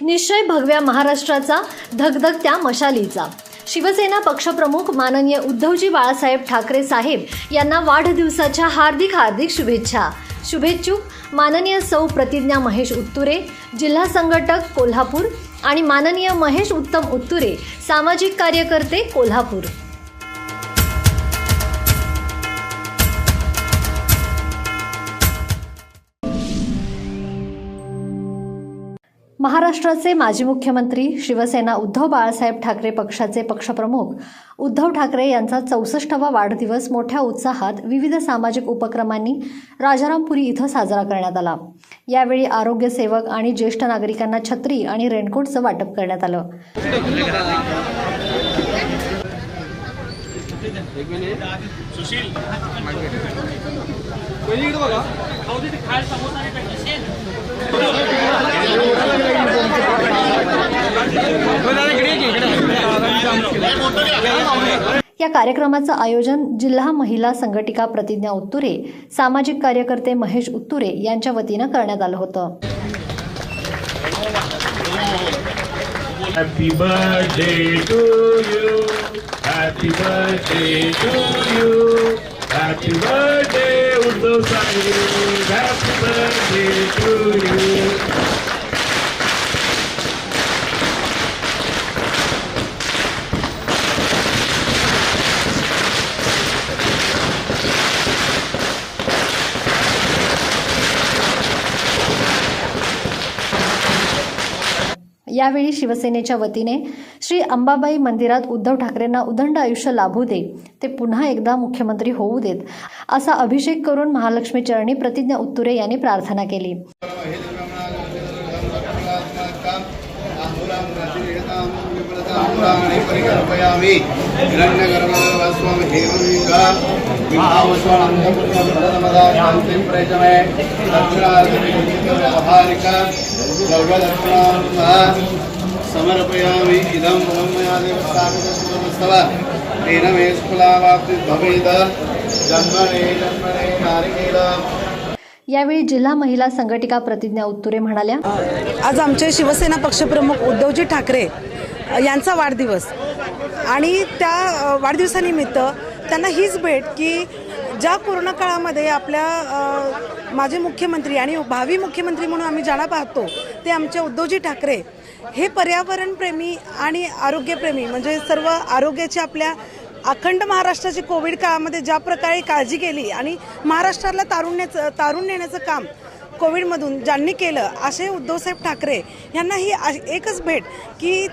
निश्चय भगव्या महाराष्ट्राचा, धगधगत्या मशालीचा। शिवसेना पक्षप्रमुख माननीय उद्धवजी बाळासाहेब ठाकरे साहेब यांना वाढदिवसाच्या हार्दिक शुभेच्छा। शुभेच्छुक माननीय सौ प्रतिज्ञा महेश उत्तुरे, जिल्हा संघटक कोल्हापूर आणि माननीय महेश उत्तम उत्तुरे, सामाजिक कार्यकर्ते कोल्हापूर। महाराष्ट्राचे माजी मुख्यमंत्री, शिवसेना उद्धव बाळासाहेब ठाकरे पक्षाचे पक्षप्रमुख उद्धव ठाकरे यांचा 64वा वाढदिवस मोठ्या उत्साहात विविध सामाजिक उपक्रमांनी राजारामपुरी इथं साजरा करण्यात आला। यावेळी आरोग्य सेवक आणि ज्येष्ठ नागरिकांना छत्री आणि रेनकोटचं वाटप करण्यात आलं। या कार्यक्रमाचं आयोजन जिल्हा महिला संघटिका प्रतिज्ञा उत्तुरे, सामाजिक कार्यकर्ते महेश उत्तुरे यांच्या वतीनं करण्यात आलं होतं। Happy birthday to you, happy birthday to you, happy birthday Uddhav Sahib, happy birthday to you. यावेळी शिवसेनेच्या वतीने श्री अंबाबाई मंदिरात उद्धव ठाकरेंना उदंड आयुष्य लाभू दे, ते पुन्हा एकदा मुख्यमंत्री होऊ देत, असा अभिषेक करून महालक्ष्मी चरणी प्रतिज्ञा उत्तुरे यांनी प्रार्थना केली। समर्पयामि इदं ब्रह्मयादेवस्तामिदस्तव तेन मे स्फुलावाप्तिर्भवेद जन्मने नारिकेल। यावेळी जिल्हा महिला संघटिका प्रतिज्ञा उत्तुरे म्हणाल्या, आज आमचे शिवसेना पक्षप्रमुख उद्धवजी ठाकरे यांचा वाढदिवस आणि त्या वाढदिवसानिमित्त त्यांना हीच भेट की ज्या कोरोना काळामध्ये आपल्या माजी मुख्यमंत्री आणि भावी मुख्यमंत्री म्हणून आम्ही ज्यांना पाहतो ते आमचे उद्धवजी ठाकरे हे पर्यावरणप्रेमी आणि आरोग्यप्रेमी, म्हणजे सर्व आरोग्याची आपल्या अखंड महाराष्ट्राची कोविड काळामध्ये ज्या प्रकारे काळजी केली आणि महाराष्ट्राला तारून नेण्याचं काम कोविडमधून ज्यांनी केलं, असे उद्धवसाहेब ठाकरे यांना ही एकच भेट की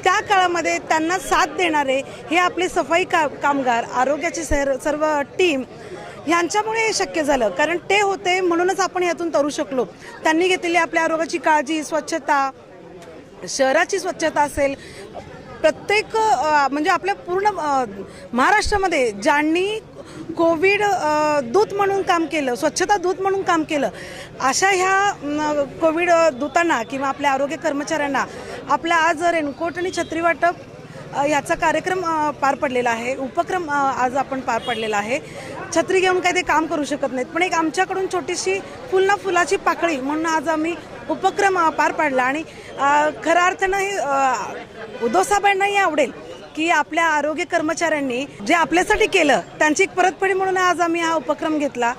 त्या काळामध्ये त्यांना साथ देणारे हे आपले सफाई कामगार, आरोग्याची सर्व टीम यांच्यामुळे हे शक्य झालं, कारण ते होते म्हणूनच आपण यातून तरू शकलो। त्यांनी घेतलेली आपल्या आरोग्याची काळजी, स्वच्छता, शहराची स्वच्छता असेल, प्रत्येक म्हणजे आपल्या पूर्ण महाराष्ट्रामध्ये ज्यांनी कोविड दूत म्हणून काम केलं, स्वच्छता दूत म्हणून काम केलं, अशा ह्या कोविड दूतांना किंवा आपल्या आरोग्य कर्मचाऱ्यांना आपला आज रेनकोट आणि छत्री वाटप याचा कार्यक्रम पार पडलेला आहे, उपक्रम आज आपण पार पडलेला आहे। छत्री घेऊन काही ते काम करू शकत नाहीत, पण एक आमच्याकडून छोटीशी फुलाची पाकळी म्हणून आज आम्ही उपक्रम पार पाडला आणि खऱ्या अर्थानं हे उद्धव साहेबांनाही आवडेल की आपल्या आरोग्य कर्मचाऱ्यांनी जे आपल्यासाठी केलं त्यांची एक परतफेड म्हणून आज आम्ही हा उपक्रम घेतला,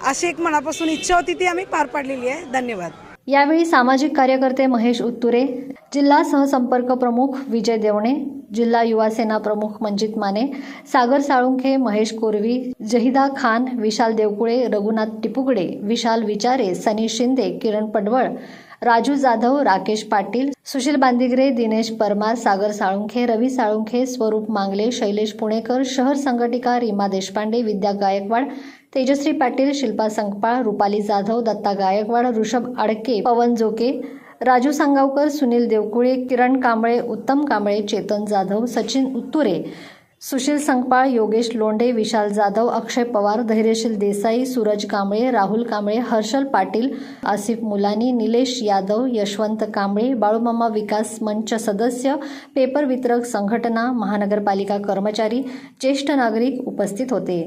अशी एक मनापासून इच्छा होती ती आम्ही पार पाडलेली आहे। धन्यवाद। यावेळी सामाजिक कार्यकर्ते महेश उत्तुरे, जिल्हा सहसंपर्क प्रमुख विजय देवणे, जिल्हा युवा सेना प्रमुख मंजित माने, सागर साळुंखे, महेश कोरवी, जहिदा खान, विशाल देवकुळे, रघुनाथ टिपुगडे, विशाल विचारे, सनी शिंदे, किरण पडवळ, राजू जाधव, राकेश पाटील, सुशील बांदिगरे, दिनेश परमार, सागर साळुंखे, रवी साळुंखे, स्वरूप मांगले, शैलेश पुणेकर, शहर संघटिका रीमा देशपांडे, विद्या गायकवाड, तेजश्री पाटील, शिल्पा संकपाळ, रुपाली जाधव, दत्ता गायकवाड, ऋषभ आडके, पवन जोके, राजू सांगावकर, सुनील देवकुळे, किरण कांबळे, उत्तम कांबळे, चेतन जाधव, सचिन उत्तुरे, सुशील संकपाळ, योगेश लोंढे, विशाल जाधव, अक्षय पवार, धैर्यशील देसाई, सूरज कांबळे, राहुल कांबळे, हर्षल पाटील, आसिफ मुलानी, निलेश यादव, यशवंत कांबळे, बाळूमामा विकास मंच सदस्य, पेपर वितरक संघटना, महानगरपालिका कर्मचारी, ज्येष्ठ नागरिक उपस्थित होते।